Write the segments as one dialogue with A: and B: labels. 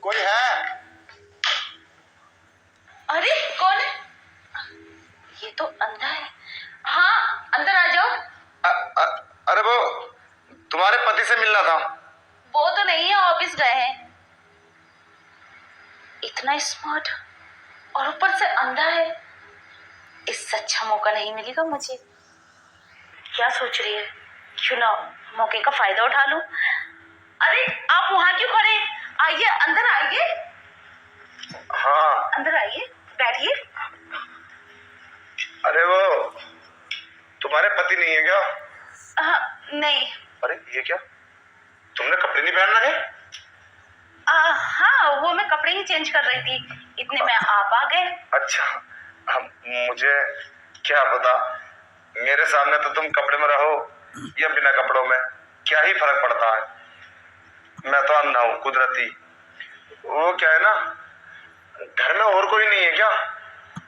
A: कोई है?
B: अरे कौन है? ये तो अंधा है। हाँ अंदर आ जाओ।
A: अरे वो तुम्हारे पति से मिलना था।
B: वो तो नहीं है, ऑफिस गए हैं। इतना स्मार्ट और ऊपर से अंधा है, इससे अच्छा मौका नहीं मिलेगा मुझे। क्या सोच रही है? क्यों ना मौके का फायदा उठा लूं। अरे आप वहां क्यों खड़े? आइए अंदर आइए।
A: हाँ
B: अंदर आइए, बैठिए।
A: अरे वो तुम्हारे पति नहीं है क्या?
B: नहीं।
A: अरे ये क्या, तुमने कपड़े नहीं पहन रखे?
B: हाँ वो मैं कपड़े ही चेंज कर रही थी, इतने में आप आ गए।
A: अच्छा, अब मुझे क्या पता, मेरे सामने तो तुम कपड़े में रहो या बिना कपड़ों में, क्या ही फर्क पड़ता है। मैं तो अंधा हूँ कुदरती। वो क्या है ना, घर में और कोई नहीं है क्या?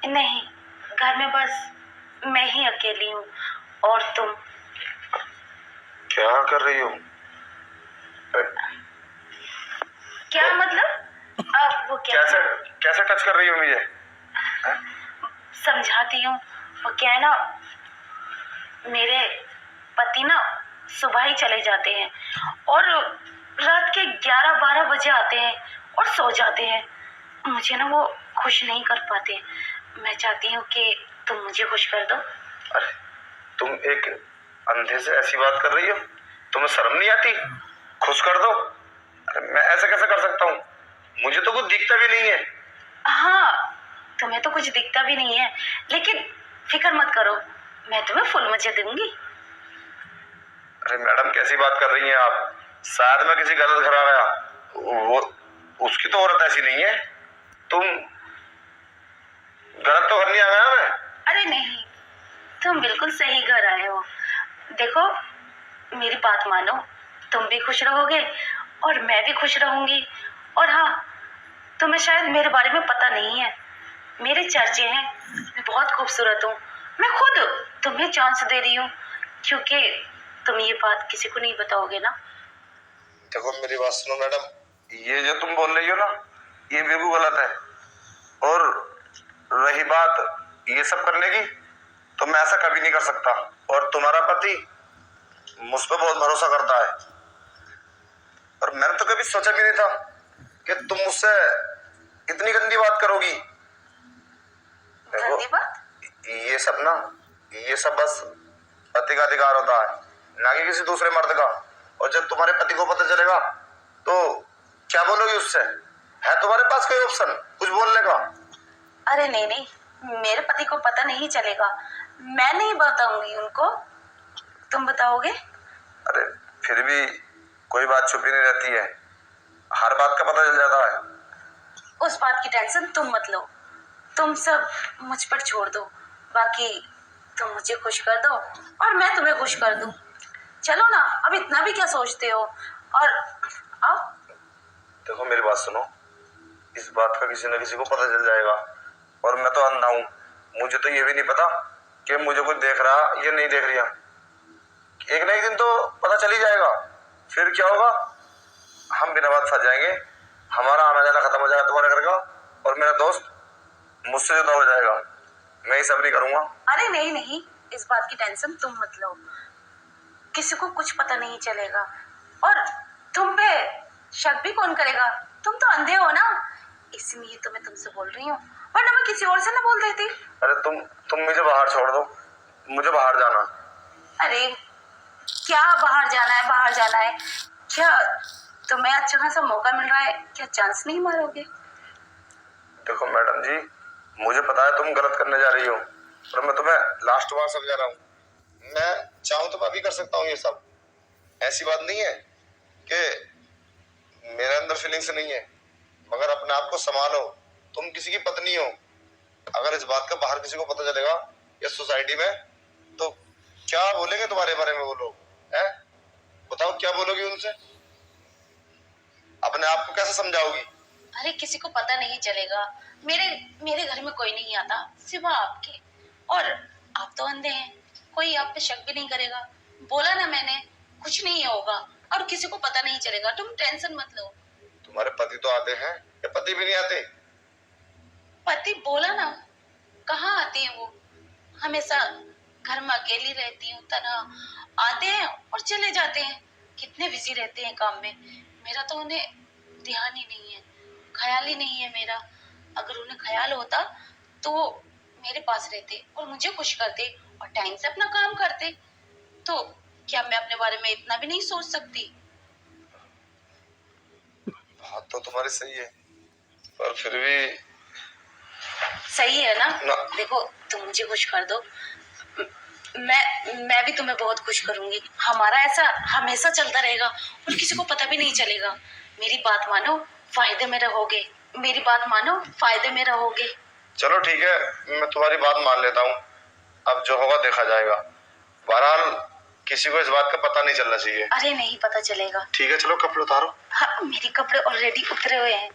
B: नहीं, घर में बस मैं ही अकेली हूँ। और तुम
A: क्या कर रही हो?
B: क्या मतलब? वो क्या
A: कैसे कैसे टच कर रही हो मुझे?
B: समझाती हूँ। वो क्या है ना, मेरे पति ना सुबह ही चले जाते हैं और रात के 11-12 बजे आते हैं और सो जाते हैं। मुझे ना वो खुश नहीं कर पाते। मैं चाहती हूँ कि तुम मुझे खुश कर दो।
A: अरे तुम एक अंधे से ऐसी बात कर रही हो? तुम्हें शर्म नहीं आती? खुश कर दो? अरे मैं ऐसा कैसे कर सकता हूँ? मुझे तो कुछ दिखता भी नहीं है।
B: हाँ तुम्हें तो कुछ दिखता भी नहीं है, लेकिन फिक्र मत करो, मैं तुम्हें फुल मजे दूंगी।
A: अरे मैडम कैसी बात कर रही हैं आप? शायद मैं किसी गलत घर आ गया। वो उसकी तो औरत ऐसी नहीं है। तुम गलत तो घर नहीं आ गया मैं?
B: अरे नहीं, तुम बिल्कुल सही घर आए हो। देखो मेरी बात मानो, तुम भी खुश रहोगे और मैं भी खुश रहूंगी। और हाँ, तुम्हें शायद मेरे बारे में पता नहीं है, मेरे चर्चे हैं, मैं बहुत खूबसूरत हूँ। मैं खुद तुम्हें चांस दे रही हूँ, क्योंकि तुम ये बात किसी को नहीं बताओगे ना।
A: देखो मेरी बात सुनो मैडम, ये जो तुम बोल रही हो ना, ये बिल्कुल गलत है। और रही बात ये सब करने की, तो मैं ऐसा कभी नहीं कर सकता। और तुम्हारा पति मुझ पर बहुत भरोसा करता है, और मैंने तो कभी सोचा भी नहीं था कि तुम मुझसे इतनी गंदी बात करोगी।
B: गंदी बात?
A: ये सब ना, ये सब बस पति का अधिकार होता है, ना कि किसी दूसरे मर्द का। और जब तुम्हारे पति को पता चलेगा तो क्या बोलोगी उससे? है तुम्हारे पास कोई ऑप्शन कुछ बोलने का?
B: अरे नहीं नहीं, मेरे पति को पता नहीं चलेगा, मैं नहीं बताऊंगी उनको। तुम बताओगे?
A: अरे फिर भी कोई बात छुपी नहीं रहती है, हर बात का पता चल जाता है।
B: उस बात की टेंशन तुम मत लो, तुम सब मुझ पर छोड़ दो। बाकी तुम मुझे खुश कर दो और मैं तुम्हें खुश कर दूं। चलो ना, अब इतना भी क्या सोचते हो? और अब
A: देखो मेरी बात सुनो, इस बात का किसी न किसी को पता चल जाएगा। और मैं तो अंधा हूँ, मुझे तो ये भी नहीं पता कि मुझे कोई देख रहा या नहीं देख रहा। एक ना एक दिन तो पता चल ही जाएगा। फिर क्या होगा, हम बिना बात फंस जाएंगे, हमारा आना जाना खत्म हो जाएगा तुम्हारे घर का, और मेरा दोस्त मुझसे जुदा हो जाएगा। मैं ये सब नहीं करूंगा।
B: अरे नहीं नहीं, इस बात की टेंशन तुम मत लो, किसी को कुछ पता नहीं चलेगा। और तुम पे शक भी कौन करेगा? तुम तो अंधे हो ना, इसलिए तो मैं तुमसे बोल रही हूँ, वरना मैं किसी और से ना बोल देती।
A: अरे तुम मुझे बाहर छोड़ दो, मुझे बाहर जाना।
B: अरे क्या बाहर जाना है? बाहर जाना है क्या? तुम्हें अच्छा खासा मौका मिल रहा है, क्या चांस नहीं मारोगे?
A: देखो मैडम जी, मुझे पता है तुम गलत करने जा रही हो, पर मैं तुम्हें लास्ट बार समझा रहा हूँ। मैं चाहूँ तो मैं भी कर सकता हूँ ये सब। ऐसी बात नहीं है कि मेरे अंदर फीलिंग्स नहीं है, मगर अपने आप को संभालो। तुम किसी की पत्नी हो, अगर इस बात का बाहर किसी को पता चलेगा या सोसाइटी में, तो क्या बोलेंगे तुम्हारे बारे में वो लोग? हैं? बताओ क्या बोलोगी उनसे? अपने आप को कैसे समझाओगी?
B: अरे किसी को पता नहीं चलेगा, मेरे मेरे घर में कोई नहीं आता सिवा आपके। और आप तो अंधे हैं, कोई आप पे शक भी नहीं करेगा। बोला ना मैंने, कुछ नहीं होगा और किसी को पता नहीं चलेगा, तुम टेंशन मत लो।
A: तुम तुम्हारे पति तो आते हैं या पति भी नहीं आते?
B: पति बोला ना, कहाँ आते हैं वो? हमेशा घर में अकेली रहती हूँ, तनहा आते हैं और चले जाते हैं। कितने बिजी रहते हैं काम में, मेरा तो उन्हें ध्यान ही नहीं है, ख्याल ही नहीं है मेरा। अगर उन्हें ख्याल होता तो वो मेरे पास रहते और मुझे खुश करते और टाइम से अपना काम करते। तो क्या मैं अपने बारे में इतना भी नहीं सोच सकती?
A: बात तो तुम्हारी सही है, पर फिर भी
B: सही है ना?
A: ना।
B: देखो, तुम मुझे खुश कर दो, मैं भी तुम्हें बहुत खुश करूंगी। हमारा ऐसा हमेशा चलता रहेगा और किसी को पता भी नहीं चलेगा। मेरी बात मानो, फायदे में रहोगे। मेरी बात मानो, फायदे में रहोगे।
A: चलो ठीक है, मैं तुम्हारी बात मान लेता हूँ। अब जो होगा देखा जाएगा। बहरहाल किसी को इस बात का पता नहीं चलना चाहिए।
B: अरे नहीं, पता चलेगा।
A: ठीक है, चलो कपड़े उतारो।
B: हाँ, मेरे कपड़े ऑलरेडी उतरे हुए हैं।